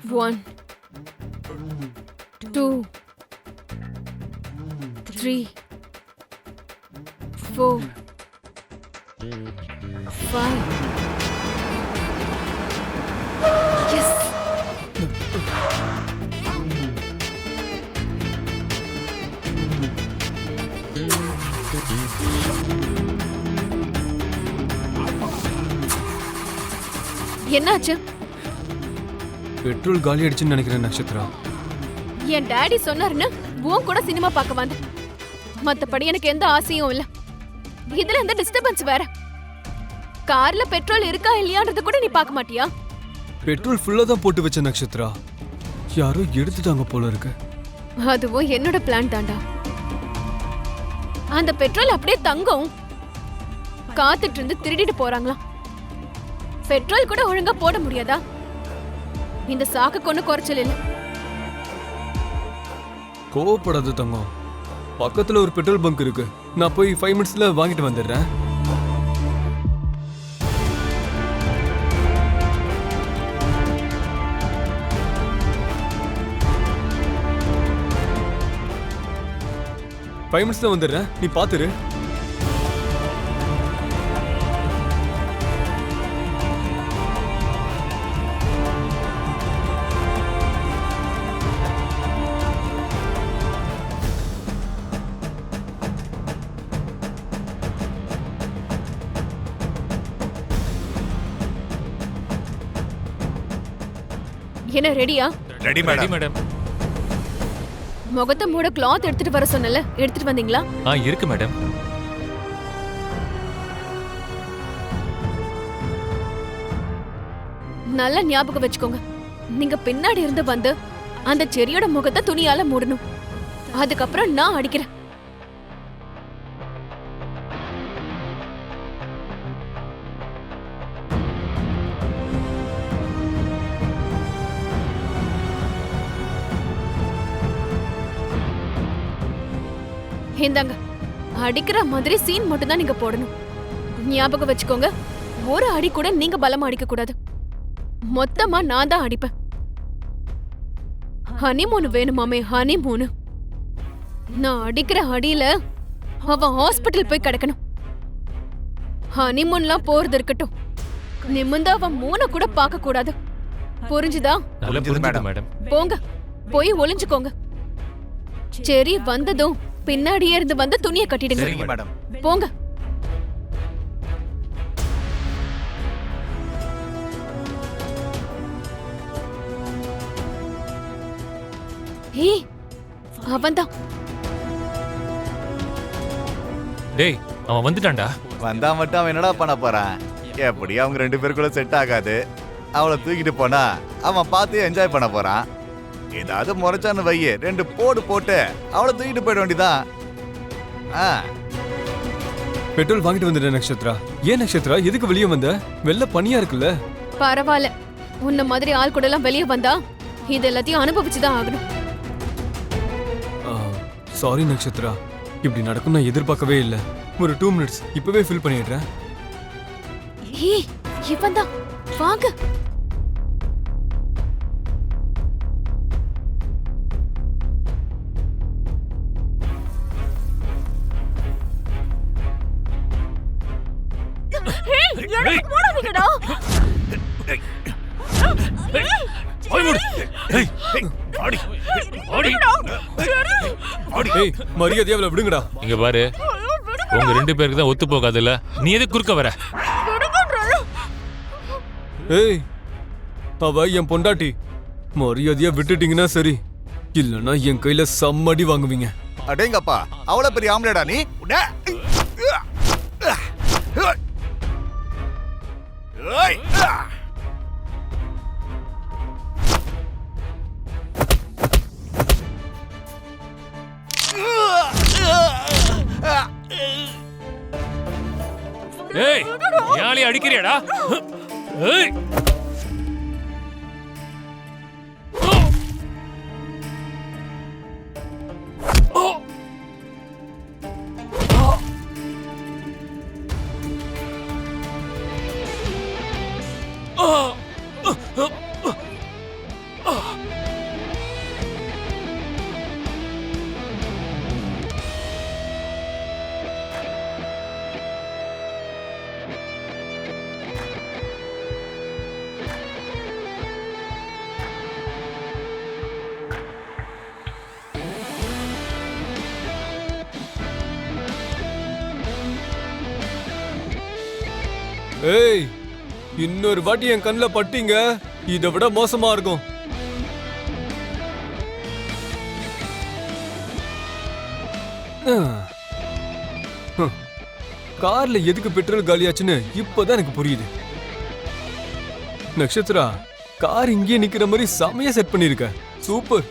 1 2 3 4 5 Yes. என்னாச்சு? Petrol காலி ஆயிடுச்சுன்னு நினைக்கிறேன் நட்சத்திரா. என் டாடி சொன்னாருன்னு உன் கூட சினிமா பார்க்க வந்தேன். மத்தபடி எனக்கு எந்த ஆசையும் இல்ல. இதுல எந்த டிஸ்டர்பன்ஸ் வேற. கார்ல பெட்ரோல் இருக்கா இல்லையான்றது கூட நீ பார்க்க மாட்டியா? பெட்ரோல் ஃபுல்லா தான் போட்டு வச்ச நட்சத்திரா. யாரோ எடுத்துட்டாங்க போல இருக்கு. அதுவும் என்னோட பிளான் தாண்டா. அந்த பெட்ரோல் அப்படியே தங்கும். காத்துட்டு இருந்து திருடிட்டு போறாங்களாம். பெட்ரோல் கூட ஒழுங்கா போட முடியாதா? இந்த சாக்கு கொண்டு குறைச்சல் இல்ல. கோவப்படாத தங்கம். பக்கத்துல ஒரு பெட்ரோல் பங்க் இருக்கு. நான் போய் 5 மினிட்ஸ்ல வாங்கிட்டு வந்துடுறேன். ஃபைவ் மினிட்ஸ்ல வந்துடுறேன். நீ பாத்துரு. என்ன ரெடியா? Ready madam. முகத்தை மூட கிளாத் எடுத்துட்டு வர சொன்னல, எடுத்துட்டு வந்தீங்களா? இருக்கு மேடம். நல்ல ஞாபகம் வச்சுக்கோங்க. நீங்க பின்னாடி இருந்து வந்து அந்த செடியோட முகத்தை துணியால மூடணும். அதுக்கப்புறம் நான் அடிக்கிறேன். இந்தாங்க. அடிக்கிற மாதிரி சீன் மட்டும் தான் நீங்க போடணும். ஞாபகம் வச்சுக்கோங்க, ஒரு அடி கூட நீங்க பலமா அடிக்க கூடாது. மொத்தமா நான் தான் அடிப்பேன். ஹனிமூன் வேணுமாமே, ஹனிமூன். நான் அடிக்கிற அடியில அவ ஹாஸ்பிட்டல் போய் கிடக்கணும். ஹனிமூன்லாம் போறது இருக்கட்டும், நிமிர்ந்து அவ மூண கூட பார்க்க கூடாது. புரிஞ்சுதா? மேடம். போங்க, போய் ஒளிஞ்சுக்கோங்க. சரி, வந்ததும் பின்னாடியே இருந்து வந்து துணியை கட்டிடுங்க. சரிங்க மேடம். போங்க. ஏய், அவன்தான். டேய், அவன் வந்துட்டான்டா. வந்தா மட்டும் அவன் என்னடா பண்ண போறான்? எப்படி அவங்க 2 பேருக்குள்ள செட் ஆகாது. அவளை தூக்கிட்டு போனா அவன் பார்த்து என்ஜாய் பண்ண போறான். ஏதாவது முறைச்சான்னு வையே, 2 போடு போட்டு அவளை தூக்கிட்டு போயிட வேண்டியதான். பெட்ரோல் வாங்கிட்டு வந்துடுறேன் நட்சத்திரா. ஏன் நட்சத்திரா, எதுக்கு வெளியே வந்த? வெள்ள பனியா இருக்குல்ல. பரவாயில்ல, உன்ன மாதிரி ஆள் கூட எல்லாம் வெளியே வந்தா இது எல்லாத்தையும் அனுபவிச்சுதான் ஆகணும். சாரி நட்சத்திரா, இப்படி நடக்கும் நான் எதிர்பார்க்கவே இல்லை. ஒரு 2 மினிட்ஸ், இப்பவே ஃபில் பண்ணிடுறேன். ஏய், இவன்தான். வாங்க. மரியாதையா விடுங்கடா. இங்க பாரு, உங்க 2 பேருக்கு தான் ஒத்து போகாதுல்ல. நீ எதுக்கு குறுக்க வர? ஏய், அவ என் பொண்டாட்டி. மரியாதையா விட்டுட்டீங்கன்னா சரி, இல்லன்னா என் கையில சம்மடி வாங்குவீங்க. அடேங்கப்பா, அவ்வளவு பெரிய ஆம்பளடா நீ. ஏய், யாழி அடிக்கிறியாடா? ஏய், ஏய், இன்னொரு வாட்டி என் கண்ணில் பட்டீங்க, இதை விட மோசமா இருக்கும். கார்ல எதுக்கு பெட்ரோல் காலியாச்சுன்னு இப்பதான் எனக்கு புரியுது. நட்சத்திரா, கார் இங்கேயே நிக்கிற மாதிரி செமையா செட் பண்ணிருக்க. சூப்பர்.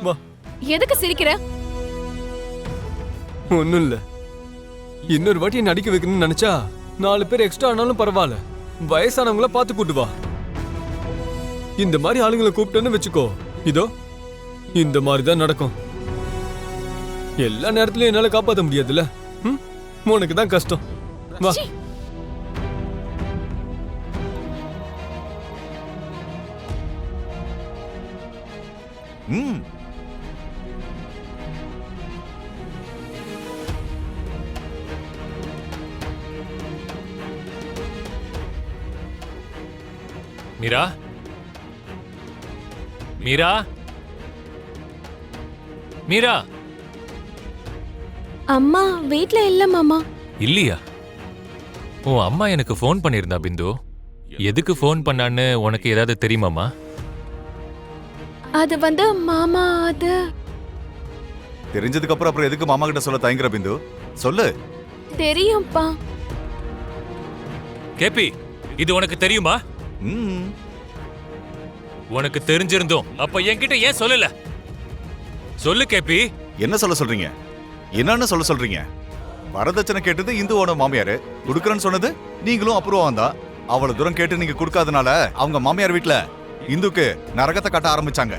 வா. எதுக்கு சிரிக்கிற? ஒண்ணும் இல்ல. இன்னொரு வாட்டி என்ன அடிக்க வைக்கணும்னு நினைச்சா 4 பேர் எக்ஸ்ட்ரா ஆனாலும் பரவாயில்ல, வயசானவங்கள பார்த்து கூட்டு வா. இந்த மாதிரி ஆளுங்களை கூப்பிட்டேன்னு வச்சுக்கோ, இதோ இந்த மாதிரி தான் நடக்கும். எல்லா நேரத்திலயும் என்னால காப்பாற்ற முடியாதுல்ல. உனக்கு தான் கஷ்டம். வா. ம். மீரா, மீரா, மீரா. அம்மா வீட்ல இல்ல மாமா. இல்லையா? உன் அம்மா எனக்கு ஃபோன் பண்ணியிருந்தா பிந்து. எதுக்கு ஃபோன் பண்ணான்னு உனக்கு ஏதாவது தெரியுமாமா? அது வந்து மாமா, அது தெரிஞ்சதுக்கு அப்புறம் எதுக்கு மாமா கிட்ட சொல்ல தயங்குற பிந்து? சொல்லு. தெரியும்பா. கேபி, இது உனக்கு தெரியுமா? ம். உனக்கு தெரிஞ்சிருந்தோம் அப்ப என்கிட்ட ஏன் சொல்லல? சொல்லு கேபி. என்ன சொல்ல சொல்றீங்க? என்னன்னு சொல்ல சொல்றீங்க? வரதட்சணை கேட்டது இந்துவோட மாமியாரு, குடுக்கறேன்னு சொன்னது நீங்களும் அப்புறம் தான். அவ்வளவு தூரம் கேட்டு நீங்க கொடுக்காதனால அவங்க மாமியார் வீட்ல இந்துக்கு நரகத்தை கட்ட ஆரம்பிச்சாங்க.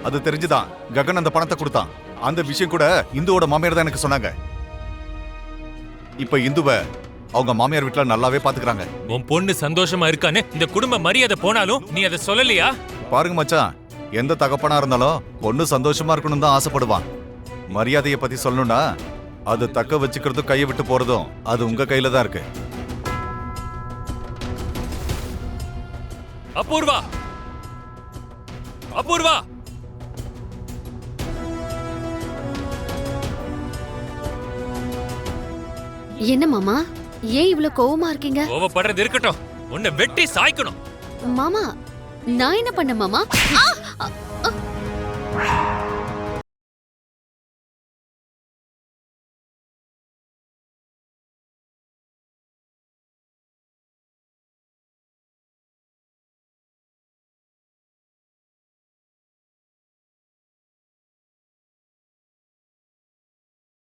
அது தெரிஞ்சுதான் ககன் அந்த பணத்தை கொடுத்தான். அந்த விஷயம் கூட இந்துவோட மாமியார் தான் எனக்கு சொன்னாங்க. இப்ப இந்துவை அவங்க மாமியார் வீட்ல நல்லாவே பாத்துக்கிறாங்க. உன் பொண்ணு சந்தோஷமா இருக்கான்னு இந்த குடும்ப மரியாதை போனாலும் நீ அதை சொல்லலையா? பாருங்க மச்சான், எந்த தகப்பனா இருந்தாலும் பொண்ணு சந்தோஷமா இருக்கணும் தான் ஆசைப்படுவான். மரியாதையை பத்தி சொல்லணும்னா அது தக்க வச்சுக்கிறதும் கையை விட்டு போறதும் அது உங்க கையில தான் இருக்கு. அபூர்வா, அபூர்வா. என்ன மாமா, ஏன் இவ்ளோ கோவமா இருக்கீங்க? கோவப்படுறது இருக்கட்டும், உன்னை வெட்டி சாய்க்கணும். மாமா, நான் என்ன பண்ண மாமா?